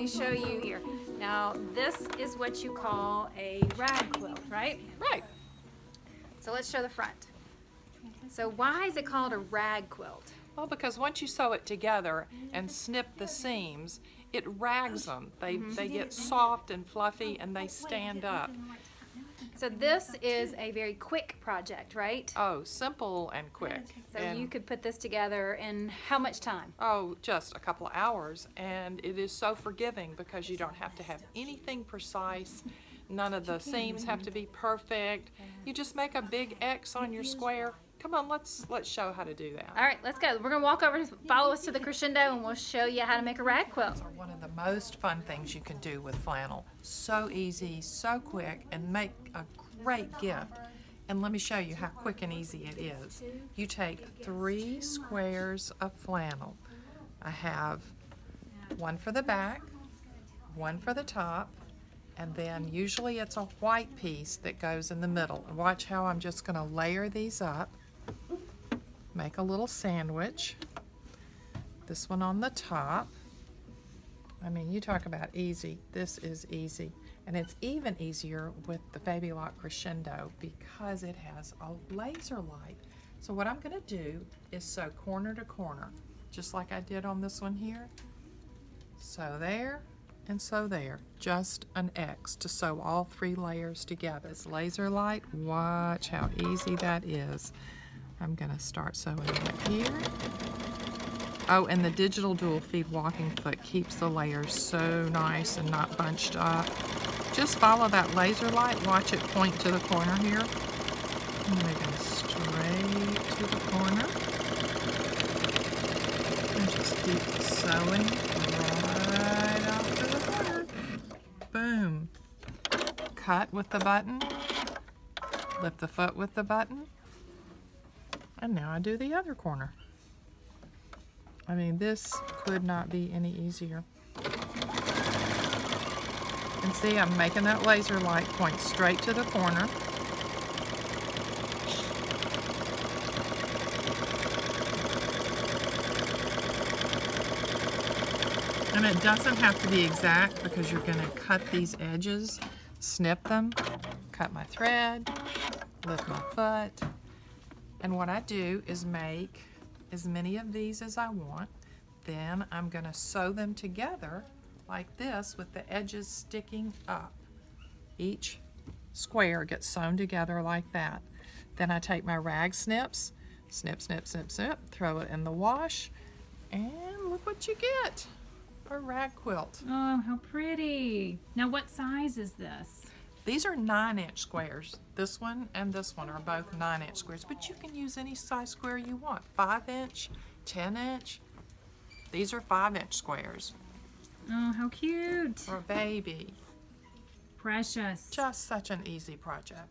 me show you here. Now, this is what you call a rag quilt, right? Right. So let's show the front. So why is it called a rag quilt? Well, because once you sew it together and snip the seams, it rags them. They get soft and fluffy and they stand up. So this is a very quick project, right? Oh, simple and quick. So And, you could put this together in how much time? oh, just a couple of hours. And it is so forgiving because you don't have to have anything precise. None of the seams have to be perfect. You just make a big X on your square. Come on, let's show how to do that. All right, let's go. We're gonna walk over, follow us to the Cresendo, and we'll show you how to make a rag quilt. Are one of the most fun things you can do with flannel. So easy, so quick, and make a great gift. And let me show you how quick and easy it is. You take 3 squares of flannel. I have one for the back, one for the top, and then usually it's a white piece that goes in the middle. And watch how I'm just going to layer these up. Make a little sandwich. This one on the top. I mean, you talk about easy. This is easy. And it's even easier with the Baby Lock Cresendo because it has a laser light. So what I'm going to do is sew corner to corner, just like I did on this one here. Sew there and sew there. Just an X to sew all 3 layers together. This laser light, watch how easy that is. I'm going to start sewing it here. Oh, and the digital dual feed walking foot keeps the layers so nice and not bunched up. Just follow that laser light. Watch it point to the corner here. I'm going to go straight to the corner. And just keep sewing right off to the corner. Boom. Cut with the button. Lift the foot with the button. And now I do the other corner. I mean, this could not be any easier. And see, I'm making that laser light point straight to the corner. And it doesn't have to be exact because you're going to cut these edges, snip them, cut my thread, lift my foot. And what I do is make as many of these as I want. Then I'm going to sew them together like this with the edges sticking up. Each square gets sewn together like that. Then I take my rag snips, snip, snip, snip, snip, throw it in the wash, and look what you get. A rag quilt. Oh, how pretty. Now, what size is this? These are 9-inch squares. This one and this one are both 9-inch squares, but you can use any size square you want. 5-inch, 10-inch. These are 5-inch squares. Oh, how cute. For a baby. Precious. Just such an easy project.